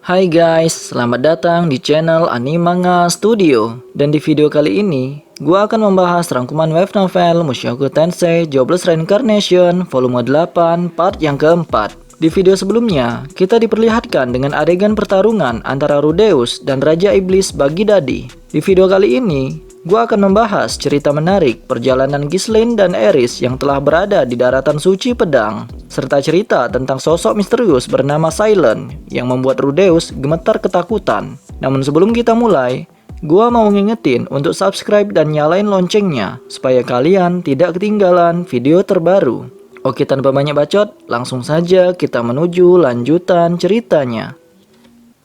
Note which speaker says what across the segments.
Speaker 1: Hai guys, selamat datang di channel Animanga Studio. Dan di video kali ini, gua akan membahas rangkuman web novel Mushoku Tensei Jobless Reincarnation volume 8 part yang keempat. Di video sebelumnya, kita diperlihatkan dengan adegan pertarungan antara Rudeus dan Raja Iblis Baghdadi. Di video kali ini, gua akan membahas cerita menarik perjalanan Ghislaine dan Eris yang telah berada di daratan suci pedang, serta cerita tentang sosok misterius bernama Silent yang membuat Rudeus gemetar ketakutan. Namun sebelum kita mulai, gua mau ngingetin untuk subscribe dan nyalain loncengnya supaya kalian tidak ketinggalan video terbaru. Oke, tanpa banyak bacot, langsung saja kita menuju lanjutan ceritanya.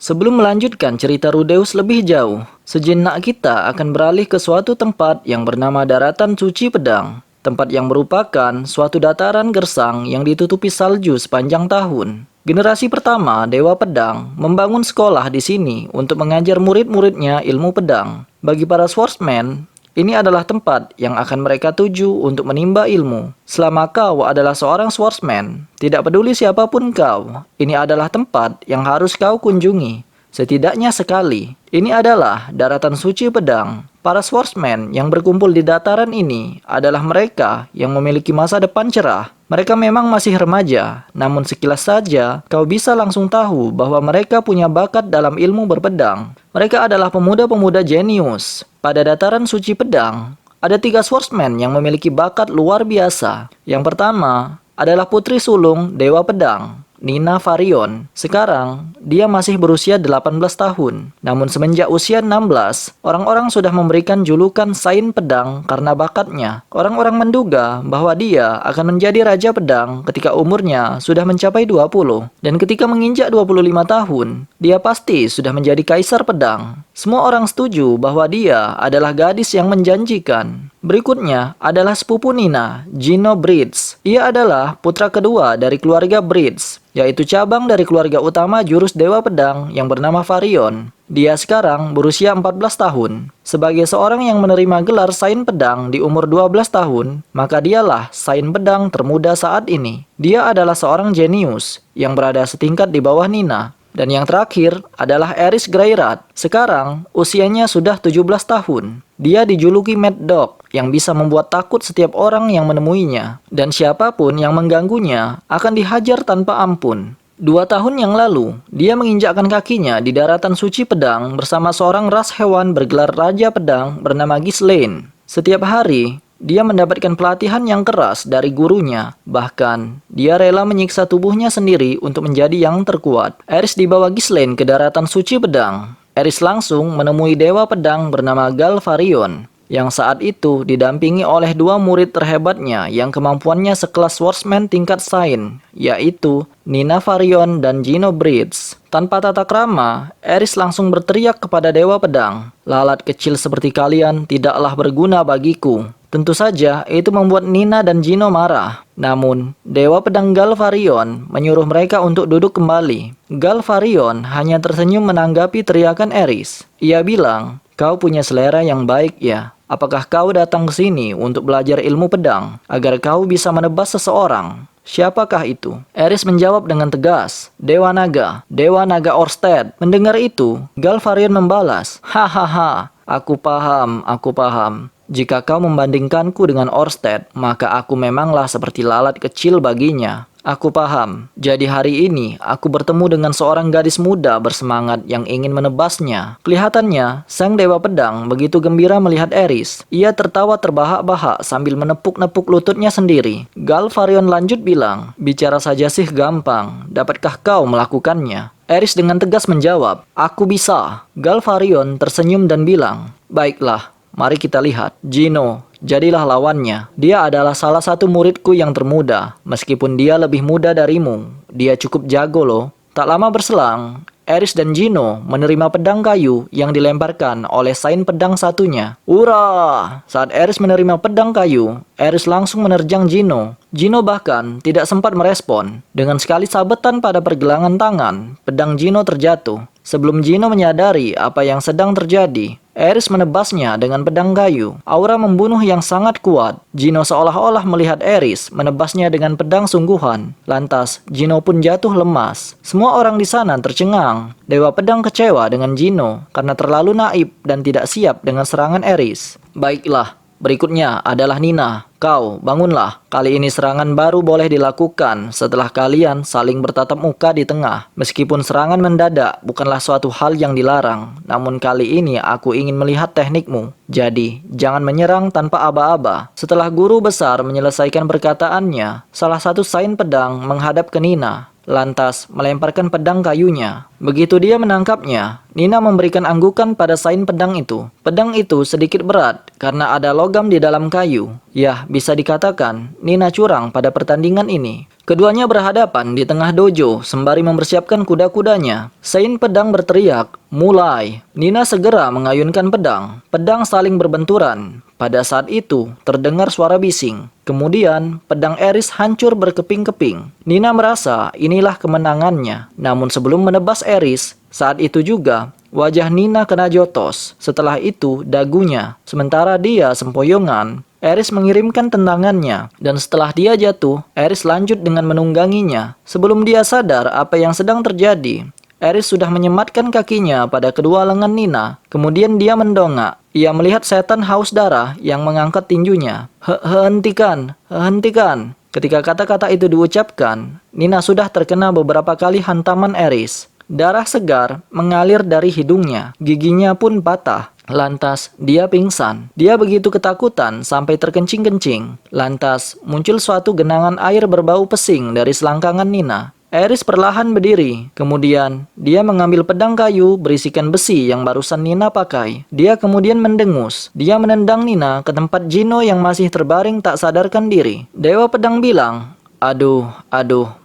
Speaker 1: Sebelum melanjutkan cerita Rudeus lebih jauh, sejenak kita akan beralih ke suatu tempat yang bernama Daratan Suci Pedang. Tempat yang merupakan suatu dataran gersang yang ditutupi salju sepanjang tahun. Generasi pertama Dewa Pedang membangun sekolah di sini untuk mengajar murid-muridnya ilmu pedang. Bagi para swordsman, ini adalah tempat yang akan mereka tuju untuk menimba ilmu. Selama kau adalah seorang swordsman, tidak peduli siapapun kau, ini adalah tempat yang harus kau kunjungi. Setidaknya sekali. Ini adalah daratan suci pedang. Para swordsman yang berkumpul di dataran ini adalah mereka yang memiliki masa depan cerah. Mereka memang masih remaja, namun sekilas saja kau bisa langsung tahu bahwa mereka punya bakat dalam ilmu berpedang. Mereka adalah pemuda-pemuda jenius. Pada dataran suci pedang, ada 3 swordsman yang memiliki bakat luar biasa. Yang pertama adalah putri sulung Dewa Pedang, Nina Varion. Sekarang, dia masih berusia 18 tahun. Namun semenjak usia 16, orang-orang sudah memberikan julukan Saint Pedang karena bakatnya. Orang-orang menduga bahwa dia akan menjadi Raja Pedang ketika umurnya sudah mencapai 20. Dan ketika menginjak 25 tahun, dia pasti sudah menjadi Kaisar Pedang. Semua orang setuju bahwa dia adalah gadis yang menjanjikan. Berikutnya adalah sepupu Nina, Gino Bridge. Ia adalah putra kedua dari keluarga Bridge, yaitu cabang dari keluarga utama jurus Dewa Pedang yang bernama Varion. Dia sekarang berusia 14 tahun. Sebagai seorang yang menerima gelar Saint Pedang di umur 12 tahun, maka dialah Saint Pedang termuda saat ini. Dia adalah seorang jenius yang berada setingkat di bawah Nina. Dan yang terakhir adalah Eris Greyrat. Sekarang usianya sudah 17 tahun. Dia dijuluki Mad Dog yang bisa membuat takut setiap orang yang menemuinya. Dan siapapun yang mengganggunya akan dihajar tanpa ampun. 2 tahun yang lalu, dia menginjakkan kakinya di daratan suci pedang bersama seorang ras hewan bergelar Raja Pedang bernama Ghislaine. Setiap hari, dia mendapatkan pelatihan yang keras dari gurunya. Bahkan, dia rela menyiksa tubuhnya sendiri untuk menjadi yang terkuat. Eris dibawa Ghislaine ke daratan suci pedang. Eris langsung menemui Dewa Pedang bernama Galvarion, yang saat itu didampingi oleh 2 murid terhebatnya yang kemampuannya sekelas swordsman tingkat Saint, yaitu Nina Varion dan Gino Bridge. Tanpa tata krama, Eris langsung berteriak kepada Dewa Pedang, "Lalat kecil seperti kalian tidaklah berguna bagiku." Tentu saja itu membuat Nina dan Gino marah. Namun, Dewa Pedang Galvarion menyuruh mereka untuk duduk kembali. Galvarion hanya tersenyum menanggapi teriakan Eris. Ia bilang, "Kau punya selera yang baik ya. Apakah kau datang ke sini untuk belajar ilmu pedang agar kau bisa menebas seseorang? Siapakah itu?" Eris menjawab dengan tegas, Dewa Naga Orsted." Mendengar itu, Galvarion membalas, "Hahaha, aku paham. Jika kau membandingkanku dengan Orsted, maka aku memanglah seperti lalat kecil baginya. Aku paham. Jadi hari ini, aku bertemu dengan seorang gadis muda bersemangat yang ingin menebasnya." Kelihatannya, sang Dewa Pedang begitu gembira melihat Eris. Ia tertawa terbahak-bahak sambil menepuk-nepuk lututnya sendiri. Galvarion lanjut bilang, "Bicara saja sih gampang. Dapatkah kau melakukannya?" Eris dengan tegas menjawab, "Aku bisa." Galvarion tersenyum dan bilang, "Baiklah. Mari kita lihat. Gino, jadilah lawannya. Dia adalah salah satu muridku yang termuda. Meskipun dia lebih muda darimu, dia cukup jago loh." Tak lama berselang, Eris dan Gino menerima pedang kayu yang dilemparkan oleh Saint Pedang satunya. Hurrah! Saat Eris menerima pedang kayu, Eris langsung menerjang Gino. Gino bahkan tidak sempat merespon. Dengan sekali sabetan pada pergelangan tangan, pedang Gino terjatuh. Sebelum Gino menyadari apa yang sedang terjadi, Ares menebasnya dengan pedang kayu. Aura membunuh yang sangat kuat. Gino seolah-olah melihat Ares menebasnya dengan pedang sungguhan. Lantas, Gino pun jatuh lemas. Semua orang di sana tercengang. Dewa Pedang kecewa dengan Gino karena terlalu naif dan tidak siap dengan serangan Ares. Baiklah. Berikutnya adalah Nina. Kau, bangunlah. Kali ini serangan baru boleh dilakukan setelah kalian saling bertatap muka di tengah. Meskipun serangan mendadak bukanlah suatu hal yang dilarang, namun kali ini aku ingin melihat teknikmu. Jadi, jangan menyerang tanpa aba-aba. Setelah guru besar menyelesaikan perkataannya, salah satu sain pedang menghadap ke Nina. Lantas melemparkan pedang kayunya. Begitu dia menangkapnya, Nina memberikan anggukan pada sain pedang itu. Pedang itu sedikit berat karena ada logam di dalam kayu. Ya, bisa dikatakan Nina curang pada pertandingan ini. Keduanya berhadapan di tengah dojo sembari mempersiapkan kuda-kudanya. Sain pedang berteriak, "Mulai!" Nina segera mengayunkan pedang. Pedang saling berbenturan. Pada saat itu, terdengar suara bising. Kemudian, pedang Ares hancur berkeping-keping. Nina merasa inilah kemenangannya. Namun sebelum menebas Ares, saat itu juga, wajah Nina kena jotos. Setelah itu, dagunya. Sementara dia sempoyongan, Ares mengirimkan tendangannya. Dan setelah dia jatuh, Ares lanjut dengan menungganginya. Sebelum dia sadar apa yang sedang terjadi, Ares sudah menyematkan kakinya pada kedua lengan Nina. Kemudian dia mendongak. Ia melihat setan haus darah yang mengangkat tinjunya. Hentikan, hentikan. Ketika kata-kata itu diucapkan, Nina sudah terkena beberapa kali hantaman Ares. Darah segar mengalir dari hidungnya. Giginya pun patah. Lantas, dia pingsan. Dia begitu ketakutan sampai terkencing-kencing. Lantas, muncul suatu genangan air berbau pesing dari selangkangan Nina. Ares perlahan berdiri. Kemudian, dia mengambil pedang kayu berisikan besi yang barusan Nina pakai. Dia kemudian mendengus. Dia menendang Nina ke tempat Gino yang masih terbaring tak sadarkan diri. Dewa Pedang bilang, aduh,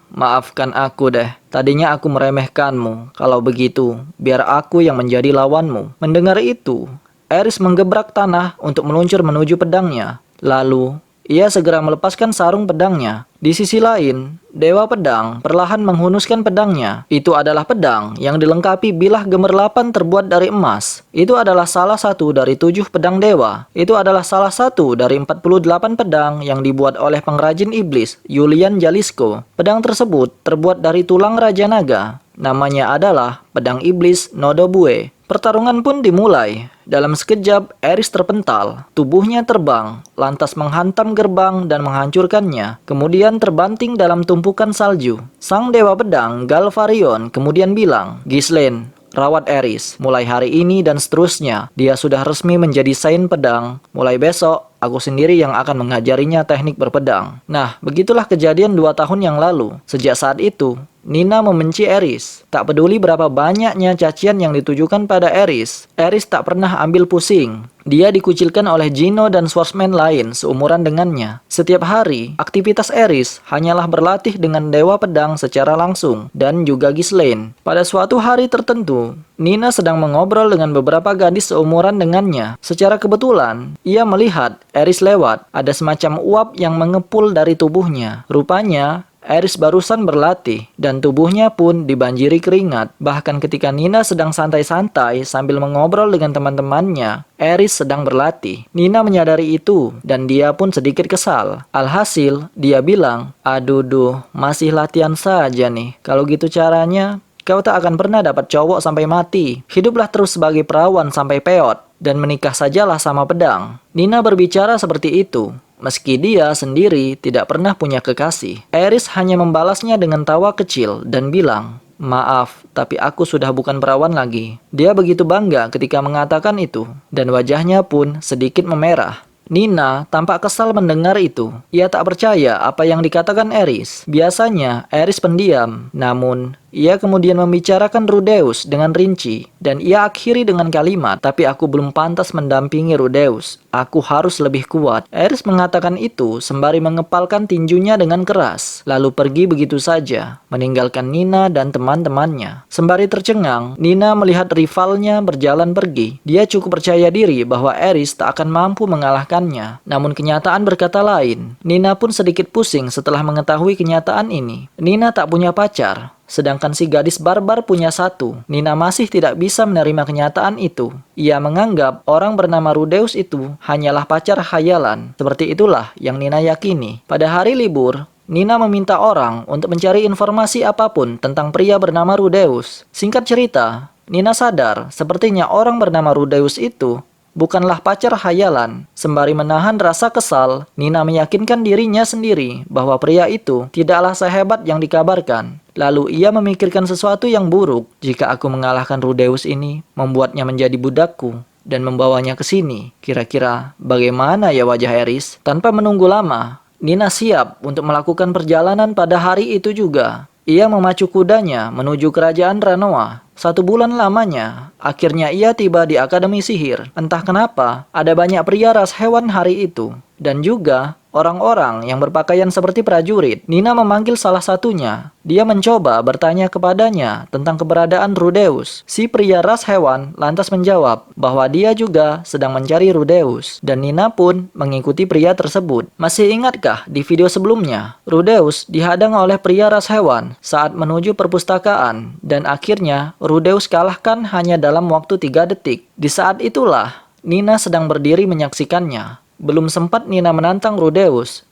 Speaker 1: maafkan aku deh. Tadinya aku meremehkanmu. Kalau begitu, biar aku yang menjadi lawanmu." Mendengar itu, Ares menggebrak tanah untuk meluncur menuju pedangnya. Lalu, ia segera melepaskan sarung pedangnya. Di sisi lain, Dewa Pedang perlahan menghunuskan pedangnya. Itu adalah pedang yang dilengkapi bilah gemerlapan terbuat dari emas. Itu adalah salah satu dari 7 pedang dewa. Itu adalah salah satu dari 48 pedang yang dibuat oleh pengrajin iblis, Julian Jalisco. Pedang tersebut terbuat dari tulang Raja Naga. Namanya adalah Pedang Iblis Nodobue. Pertarungan pun dimulai. Dalam sekejap, Ares terpental. Tubuhnya terbang, lantas menghantam gerbang dan menghancurkannya. Kemudian terbanting dalam tumpukan salju. Sang Dewa Pedang, Galvarion, kemudian bilang, "Ghislaine, rawat Ares. Mulai hari ini dan seterusnya, dia sudah resmi menjadi sain pedang. Mulai besok, aku sendiri yang akan mengajarinya teknik berpedang." Nah, begitulah kejadian 2 tahun yang lalu. Sejak saat itu, Nina membenci Ares. Tak peduli berapa banyaknya cacian yang ditujukan pada Ares, Ares tak pernah ambil pusing. Dia dikucilkan oleh Gino dan swordsman lain seumuran dengannya. Setiap hari, aktivitas Ares hanyalah berlatih dengan Dewa Pedang secara langsung, dan juga Ghislaine. Pada suatu hari tertentu, Nina sedang mengobrol dengan beberapa gadis seumuran dengannya. Secara kebetulan, ia melihat Ares lewat. Ada semacam uap yang mengepul dari tubuhnya. Rupanya, Ares barusan berlatih, dan tubuhnya pun dibanjiri keringat. Bahkan ketika Nina sedang santai-santai sambil mengobrol dengan teman-temannya, Ares sedang berlatih. Nina menyadari itu, dan dia pun sedikit kesal. Alhasil, dia bilang, "Aduh, masih latihan saja nih. Kalau gitu caranya, kau tak akan pernah dapat cowok sampai mati. Hiduplah terus sebagai perawan sampai peot, dan menikah sajalah sama pedang." Nina berbicara seperti itu, meski dia sendiri tidak pernah punya kekasih. Ares hanya membalasnya dengan tawa kecil dan bilang, "Maaf, tapi aku sudah bukan perawan lagi." Dia begitu bangga ketika mengatakan itu, dan wajahnya pun sedikit memerah. Nina tampak kesal mendengar itu. Ia tak percaya apa yang dikatakan Ares. Biasanya Ares pendiam, namun ia kemudian membicarakan Rudeus dengan rinci, dan ia akhiri dengan kalimat, "Tapi aku belum pantas mendampingi Rudeus. Aku harus lebih kuat." Ares mengatakan itu sembari mengepalkan tinjunya dengan keras, lalu pergi begitu saja, meninggalkan Nina dan teman-temannya. Sembari tercengang, Nina melihat rivalnya berjalan pergi. Dia cukup percaya diri bahwa Ares tak akan mampu mengalahkannya. Namun kenyataan berkata lain. Nina pun sedikit pusing setelah mengetahui kenyataan ini. Nina tak punya pacar. Sedangkan si gadis barbar punya satu. Nina masih tidak bisa menerima kenyataan itu. Ia menganggap orang bernama Rudeus itu hanyalah pacar khayalan. Seperti itulah yang Nina yakini. Pada hari libur, Nina meminta orang untuk mencari informasi apapun tentang pria bernama Rudeus. Singkat cerita, Nina sadar sepertinya orang bernama Rudeus itu bukanlah pacar khayalan. Sembari menahan rasa kesal, Nina meyakinkan dirinya sendiri bahwa pria itu tidaklah sehebat yang dikabarkan. Lalu ia memikirkan sesuatu yang buruk. Jika aku mengalahkan Rudeus ini, membuatnya menjadi budakku dan membawanya ke sini, kira-kira bagaimana ya wajah Eris? Tanpa menunggu lama, Nina siap untuk melakukan perjalanan pada hari itu juga. Ia memacu kudanya menuju kerajaan Ranoa. 1 bulan lamanya, akhirnya ia tiba di Akademi Sihir. Entah kenapa, ada banyak pria ras hewan hari itu. Dan juga orang-orang yang berpakaian seperti prajurit. Nina memanggil salah satunya. Dia mencoba bertanya kepadanya tentang keberadaan Rudeus. Si pria ras hewan lantas menjawab bahwa dia juga sedang mencari Rudeus. Dan Nina pun mengikuti pria tersebut. Masih ingatkah di video sebelumnya? Rudeus dihadang oleh pria ras hewan saat menuju perpustakaan. Dan akhirnya Rudeus kalahkan hanya dalam waktu 3 detik. Di saat itulah Nina sedang berdiri menyaksikannya. Belum sempat Nina menantang Rudeus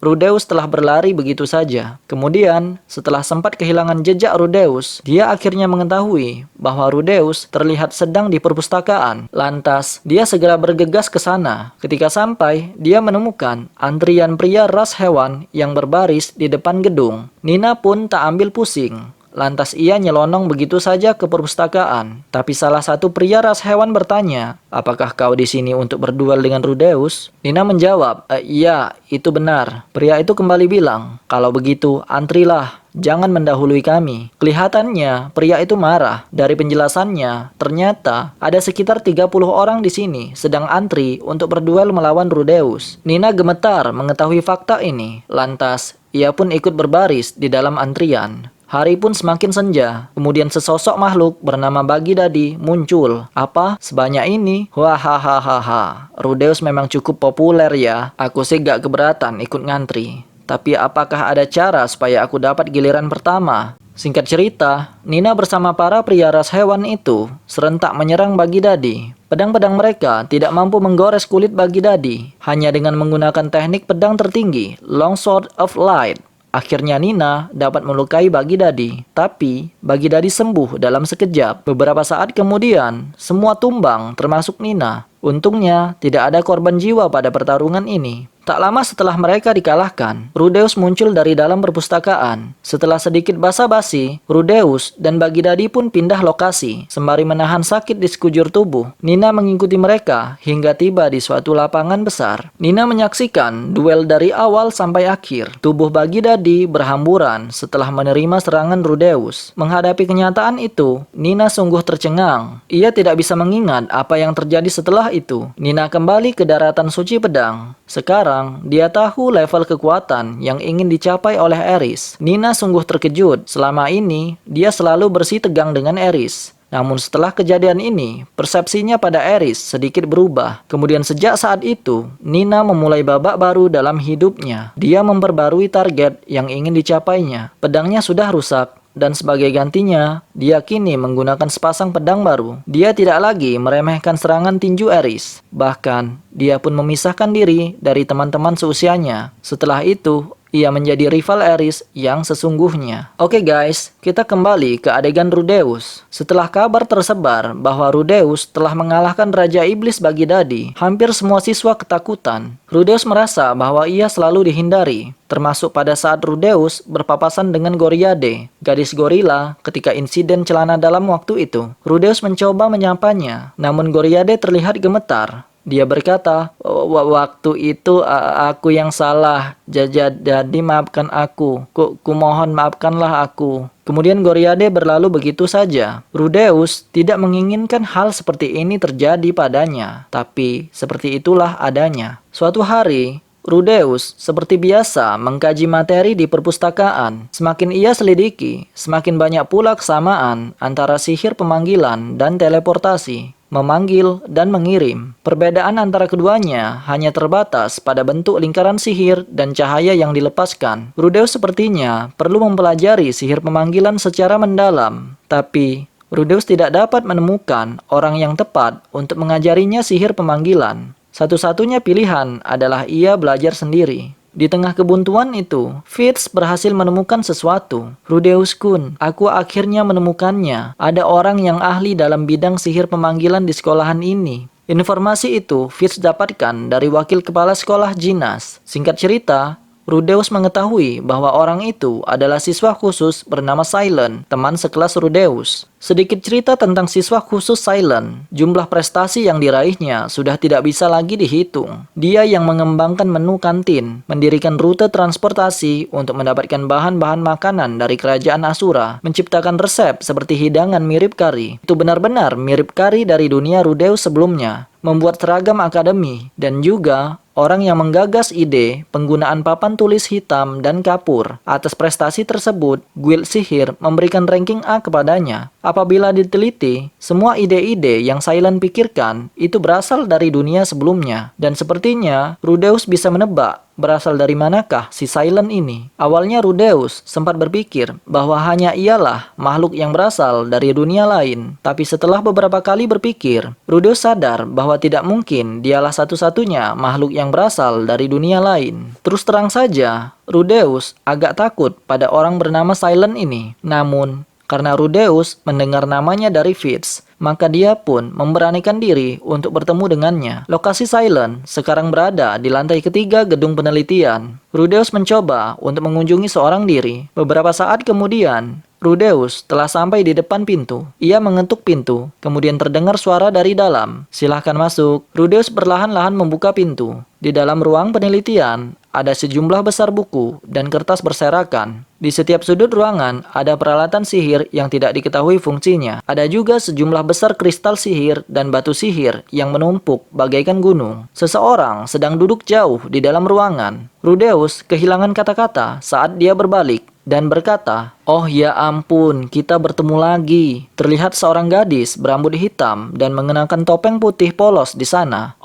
Speaker 1: telah berlari begitu saja. Kemudian, setelah sempat kehilangan jejak Rudeus, dia akhirnya mengetahui bahwa Rudeus terlihat sedang di perpustakaan. Lantas, dia segera bergegas ke sana. Ketika sampai, dia menemukan antrian pria ras hewan yang berbaris di depan gedung. Nina pun tak ambil pusing. Lantas ia nyelonong begitu saja ke perpustakaan. Tapi salah satu pria ras hewan bertanya, "Apakah kau di sini untuk berduel dengan Rudeus?" Nina menjawab, "Iya, itu benar." Pria itu kembali bilang, "Kalau begitu, antrilah. Jangan mendahului kami." Kelihatannya, pria itu marah. Dari penjelasannya, ternyata ada sekitar 30 orang di sini sedang antri untuk berduel melawan Rudeus. Nina gemetar mengetahui fakta ini. Lantas, ia pun ikut berbaris di dalam antrian. Hari pun semakin senja. Kemudian sesosok makhluk bernama Bagidadi muncul. "Apa? Sebanyak ini? Wahahaha. Rudeus memang cukup populer ya. Aku sih gak keberatan ikut ngantri. Tapi apakah ada cara supaya aku dapat giliran pertama?" Singkat cerita, Nina bersama para pria ras hewan itu serentak menyerang Bagidadi. Pedang-pedang mereka tidak mampu menggores kulit Bagidadi. Hanya dengan menggunakan teknik pedang tertinggi, Longsword of Light. Akhirnya Nina dapat melukai Bagidadi. Tapi Bagidadi sembuh dalam sekejap. Beberapa saat kemudian, semua tumbang termasuk Nina. Untungnya tidak ada korban jiwa pada pertarungan ini. Tak lama setelah mereka dikalahkan, Rudeus muncul dari dalam perpustakaan. Setelah sedikit basa-basi, Rudeus dan Bagidadi pun pindah lokasi. Sembari menahan sakit di sekujur tubuh, Nina mengikuti mereka hingga tiba di suatu lapangan besar. Nina menyaksikan duel dari awal sampai akhir. Tubuh Bagidadi berhamburan setelah menerima serangan Rudeus. Menghadapi kenyataan itu, Nina sungguh tercengang. Ia tidak bisa mengingat apa yang terjadi setelah itu. Nina kembali ke daratan suci pedang. Sekarang, dia tahu level kekuatan yang ingin dicapai oleh Eris. Nina sungguh terkejut. Selama ini, dia selalu bersih tegang dengan Eris. Namun setelah kejadian ini, persepsinya pada Eris sedikit berubah. Kemudian sejak saat itu, Nina memulai babak baru dalam hidupnya. Dia memperbarui target yang ingin dicapainya. Pedangnya sudah rusak. Dan sebagai gantinya, dia kini menggunakan sepasang pedang baru. Dia tidak lagi meremehkan serangan tinju Eris. Bahkan, dia pun memisahkan diri dari teman-teman seusianya. Setelah itu, ia menjadi rival Eris yang sesungguhnya. Oke guys, kita kembali ke adegan Rudeus. Setelah kabar tersebar bahwa Rudeus telah mengalahkan Raja Iblis Bagidadi, hampir semua siswa ketakutan. Rudeus merasa bahwa ia selalu dihindari, termasuk pada saat Rudeus berpapasan dengan Goriade, gadis gorila ketika insiden celana dalam waktu itu. Rudeus mencoba menyapanya, namun Goriade terlihat gemetar. Dia berkata, "Waktu itu aku yang salah. Jadi maafkan aku. Kumohon maafkanlah aku." Kemudian Goriade berlalu begitu saja. Rudeus tidak menginginkan hal seperti ini terjadi padanya. Tapi seperti itulah adanya. Suatu hari, Rudeus seperti biasa mengkaji materi di perpustakaan. Semakin ia selidiki, semakin banyak pula kesamaan antara sihir pemanggilan dan teleportasi. memanggil, dan mengirim. Perbedaan antara keduanya hanya terbatas pada bentuk lingkaran sihir dan cahaya yang dilepaskan. Rudeus sepertinya perlu mempelajari sihir pemanggilan secara mendalam, tapi Rudeus tidak dapat menemukan orang yang tepat untuk mengajarinya sihir pemanggilan. Satu-satunya pilihan adalah ia belajar sendiri. Di tengah kebuntuan itu, Fitz berhasil menemukan sesuatu. Rudeus Kun, aku akhirnya menemukannya. Ada orang yang ahli dalam bidang sihir pemanggilan di sekolahan ini. Informasi itu Fitz dapatkan dari wakil kepala sekolah Jinas. Singkat cerita, Rudeus mengetahui bahwa orang itu adalah siswa khusus bernama Silent, teman sekelas Rudeus. Sedikit cerita tentang siswa khusus Silent. Jumlah prestasi yang diraihnya sudah tidak bisa lagi dihitung. Dia yang mengembangkan menu kantin, mendirikan rute transportasi untuk mendapatkan bahan-bahan makanan dari kerajaan Asura, menciptakan resep seperti hidangan mirip kari. Itu benar-benar mirip kari dari dunia Rudeus sebelumnya. Membuat seragam akademi, dan juga orang yang menggagas ide penggunaan papan tulis hitam dan kapur. Atas prestasi tersebut, Guild Sihir memberikan ranking A kepadanya. Apabila diteliti, semua ide-ide yang Silent pikirkan itu berasal dari dunia sebelumnya. Dan sepertinya Rudeus bisa menebak berasal dari manakah si Silent ini. Awalnya Rudeus sempat berpikir bahwa hanya ialah makhluk yang berasal dari dunia lain. Tapi setelah beberapa kali berpikir, Rudeus sadar bahwa tidak mungkin dialah satu-satunya makhluk yang berasal dari dunia lain. Terus terang saja, Rudeus agak takut pada orang bernama Silent ini. Namun, karena Rudeus mendengar namanya dari Fitz, maka dia pun memberanikan diri untuk bertemu dengannya. Lokasi Silent sekarang berada di lantai ketiga gedung penelitian. Rudeus mencoba untuk mengunjungi seorang diri. Beberapa saat kemudian, Rudeus telah sampai di depan pintu. Ia mengetuk pintu, kemudian terdengar suara dari dalam. "Silahkan masuk." Rudeus perlahan-lahan membuka pintu. Di dalam ruang penelitian, ada sejumlah besar buku dan kertas berserakan. Di setiap sudut ruangan ada peralatan sihir yang tidak diketahui fungsinya. Ada juga sejumlah besar kristal sihir dan batu sihir yang menumpuk bagaikan gunung. Seseorang sedang duduk jauh di dalam ruangan. Rudeus kehilangan kata-kata saat dia berbalik dan berkata, "Oh ya ampun, kita bertemu lagi." Terlihat seorang gadis berambut hitam dan mengenakan topeng putih polos di sana.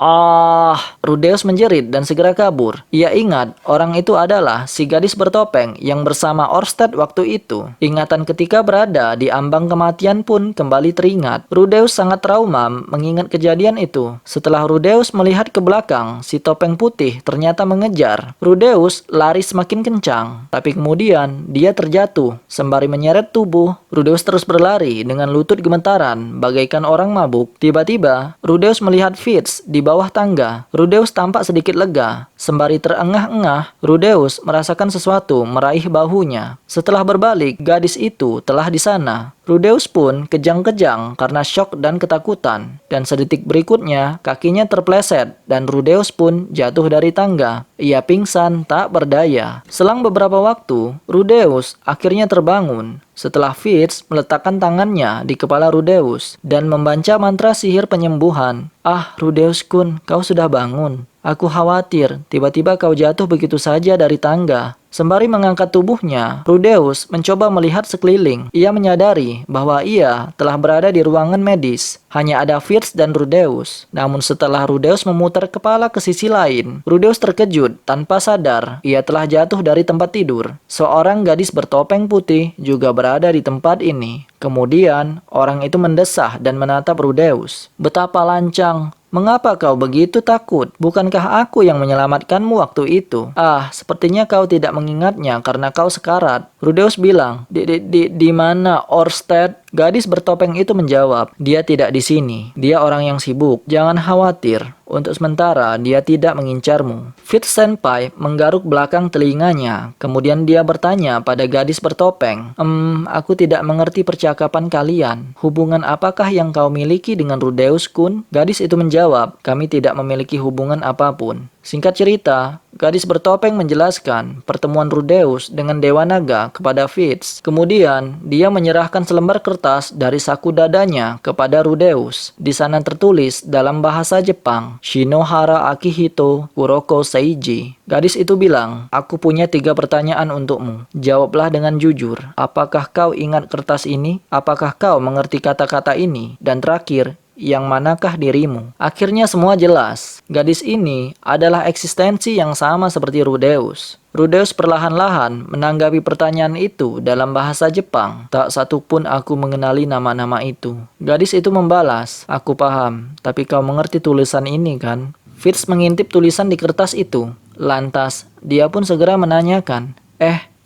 Speaker 1: Rudeus menjerit dan segera kabur. Ia ingat orang itu adalah si gadis bertopeng yang bersama Orsted waktu itu. Ingatan ketika berada di ambang kematian pun kembali teringat. Rudeus sangat trauma mengingat kejadian itu. Setelah Rudeus melihat ke belakang, si topeng putih ternyata mengejar. Rudeus lari semakin kencang, tapi kemudian dia terjatuh. Sembari menyeret tubuh, Rudeus terus berlari dengan lutut gemetaran bagaikan orang mabuk. Tiba-tiba, Rudeus melihat Fitz di bawah tangga. Rudeus tampak sedikit lega. Sembari terengah-engah, Rudeus merasakan sesuatu meraih bahunya. Setelah berbalik, gadis itu telah di sana. Rudeus pun kejang-kejang karena syok dan ketakutan. Dan sedetik berikutnya, kakinya terpleset dan Rudeus pun jatuh dari tangga. Ia pingsan tak berdaya. Selang beberapa waktu, Rudeus akhirnya terbangun setelah Fitz meletakkan tangannya di kepala Rudeus dan membaca mantra sihir penyembuhan. Rudeus Kun, kau sudah bangun. Aku khawatir tiba-tiba kau jatuh begitu saja dari tangga. Sembari mengangkat tubuhnya, Rudeus mencoba melihat sekeliling. Ia menyadari bahwa ia telah berada di ruangan medis. Hanya ada Fitz dan Rudeus. Namun setelah Rudeus memutar kepala ke sisi lain, Rudeus terkejut tanpa sadar. Ia telah jatuh dari tempat tidur. Seorang gadis bertopeng putih juga berada di tempat ini. Kemudian, orang itu mendesah dan menatap Rudeus. "Betapa lancang. Mengapa kau begitu takut? Bukankah aku yang menyelamatkanmu waktu itu?" Sepertinya kau tidak mengingatnya karena kau sekarat." Rudeus bilang, Di mana Orsted?" Gadis bertopeng itu menjawab, "Dia tidak di sini. Dia orang yang sibuk. Jangan khawatir. Untuk sementara, dia tidak mengincarmu." Fitz Senpai menggaruk belakang telinganya. Kemudian dia bertanya pada gadis bertopeng, Aku tidak mengerti percakapan kalian. Hubungan apakah yang kau miliki dengan Rudeus Kun?" Gadis itu menjawab, "Kami tidak memiliki hubungan apapun." Singkat cerita, gadis bertopeng menjelaskan pertemuan Rudeus dengan Dewa Naga kepada Fitz. Kemudian, dia menyerahkan selembar kertas dari saku dadanya kepada Rudeus. Di sana tertulis dalam bahasa Jepang, "Shinohara Akihito Kuroko Seiji." Gadis itu bilang, "Aku punya 3 pertanyaan untukmu. Jawablah dengan jujur. Apakah kau ingat kertas ini? Apakah kau mengerti kata-kata ini? Dan terakhir, yang manakah dirimu? Akhirnya semua jelas. Gadis ini adalah eksistensi yang sama seperti Rudeus. Rudeus perlahan-lahan menanggapi pertanyaan itu dalam bahasa Jepang. Tak satu pun aku mengenali nama-nama itu. Gadis itu membalas, aku paham, tapi kau mengerti tulisan ini kan? Fitz mengintip tulisan di kertas itu. Lantas, dia pun segera menanyakan,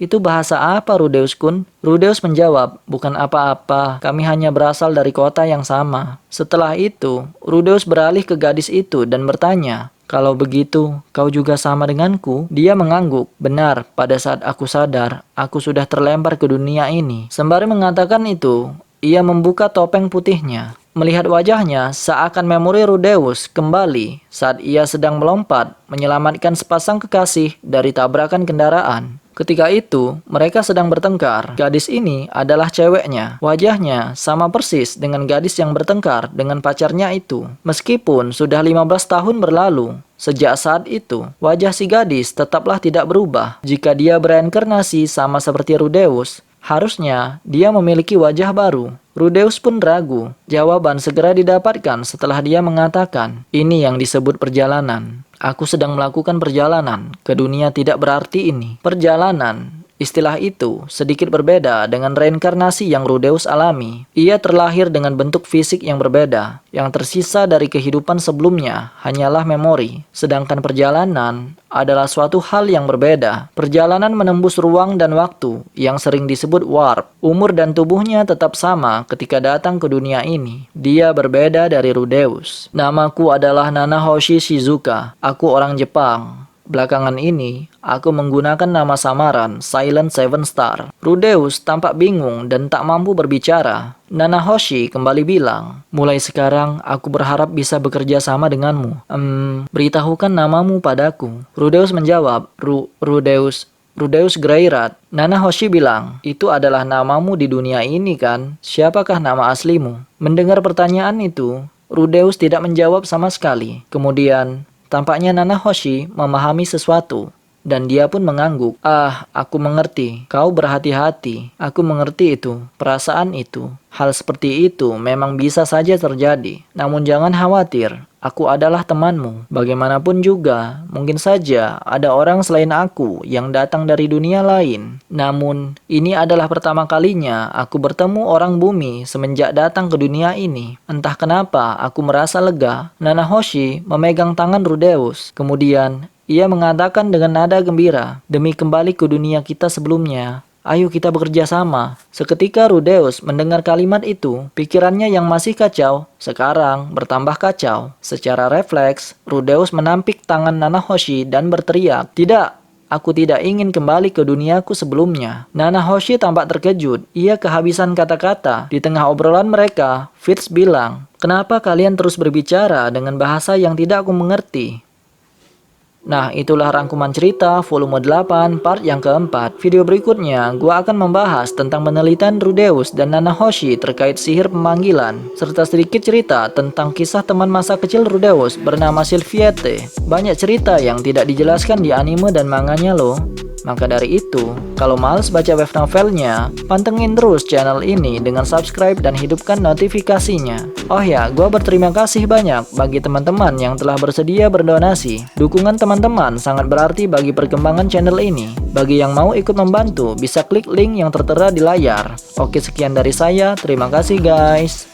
Speaker 1: itu bahasa apa Rudeus kun? Rudeus menjawab, bukan apa-apa, kami hanya berasal dari kota yang sama. Setelah itu, Rudeus beralih ke gadis itu dan bertanya, kalau begitu, kau juga sama denganku? Dia mengangguk. Benar, pada saat aku sadar, aku sudah terlempar ke dunia ini. Sembari mengatakan itu, ia membuka topeng putihnya. Melihat wajahnya, seakan memori Rudeus kembali saat ia sedang melompat menyelamatkan sepasang kekasih dari tabrakan kendaraan. Ketika itu, mereka sedang bertengkar. Gadis ini adalah ceweknya. Wajahnya sama persis dengan gadis yang bertengkar dengan pacarnya itu. Meskipun sudah 15 tahun berlalu, sejak saat itu, wajah si gadis tetaplah tidak berubah. Jika dia bereinkarnasi sama seperti Rudeus, harusnya dia memiliki wajah baru. Rudeus pun ragu. Jawaban segera didapatkan setelah dia mengatakan, ini yang disebut perjalanan. Aku sedang melakukan perjalanan ke dunia tidak berarti ini. Perjalanan, istilah itu sedikit berbeda dengan reinkarnasi yang Rudeus alami. Ia terlahir dengan bentuk fisik yang berbeda. Yang tersisa dari kehidupan sebelumnya hanyalah memori. Sedangkan perjalanan adalah suatu hal yang berbeda. Perjalanan menembus ruang dan waktu yang sering disebut warp. Umur dan tubuhnya tetap sama ketika datang ke dunia ini. Dia berbeda dari Rudeus. Namaku adalah Nanahoshi Shizuka. Aku orang Jepang. Belakangan ini, aku menggunakan nama samaran Silent Seven Star. Rudeus tampak bingung dan tak mampu berbicara. Nanahoshi kembali bilang, mulai sekarang aku berharap bisa bekerja sama denganmu. Beritahukan namamu padaku. Rudeus menjawab, Rudeus Greyrat. Nanahoshi bilang, itu adalah namamu di dunia ini kan? Siapakah nama aslimu? Mendengar pertanyaan itu, Rudeus tidak menjawab sama sekali. Kemudian, tampaknya Nanahoshi memahami sesuatu. Dan dia pun mengangguk. Aku mengerti. Kau berhati-hati. Aku mengerti itu. Perasaan itu. Hal seperti itu memang bisa saja terjadi. Namun jangan khawatir. Aku adalah temanmu. Bagaimanapun juga, mungkin saja ada orang selain aku yang datang dari dunia lain. Namun, ini adalah pertama kalinya aku bertemu orang bumi semenjak datang ke dunia ini. Entah kenapa aku merasa lega. Nanahoshi memegang tangan Rudeus. Kemudian, ia mengatakan dengan nada gembira, demi kembali ke dunia kita sebelumnya, ayo kita bekerja sama. Seketika Rudeus mendengar kalimat itu, pikirannya yang masih kacau, sekarang bertambah kacau. Secara refleks, Rudeus menampik tangan Nanahoshi dan berteriak, tidak, aku tidak ingin kembali ke duniaku sebelumnya. Nanahoshi tampak terkejut, ia kehabisan kata-kata. Di tengah obrolan mereka, Fitz bilang, kenapa kalian terus berbicara dengan bahasa yang tidak aku mengerti? Nah, itulah rangkuman cerita volume 8 part yang keempat. Video berikutnya, gua akan membahas tentang penelitian Rudeus dan Nanahoshi terkait sihir pemanggilan, serta sedikit cerita tentang kisah teman masa kecil Rudeus bernama Sylviette. Banyak cerita yang tidak dijelaskan di anime dan manganya loh. Maka dari itu, kalau males baca web novelnya, pantengin terus channel ini dengan subscribe dan hidupkan notifikasinya. Oh ya, gua berterima kasih banyak bagi teman-teman yang telah bersedia berdonasi. Dukungan teman-teman sangat berarti bagi perkembangan channel ini. Bagi yang mau ikut membantu, bisa klik link yang tertera di layar. Oke, sekian dari saya. Terima kasih guys.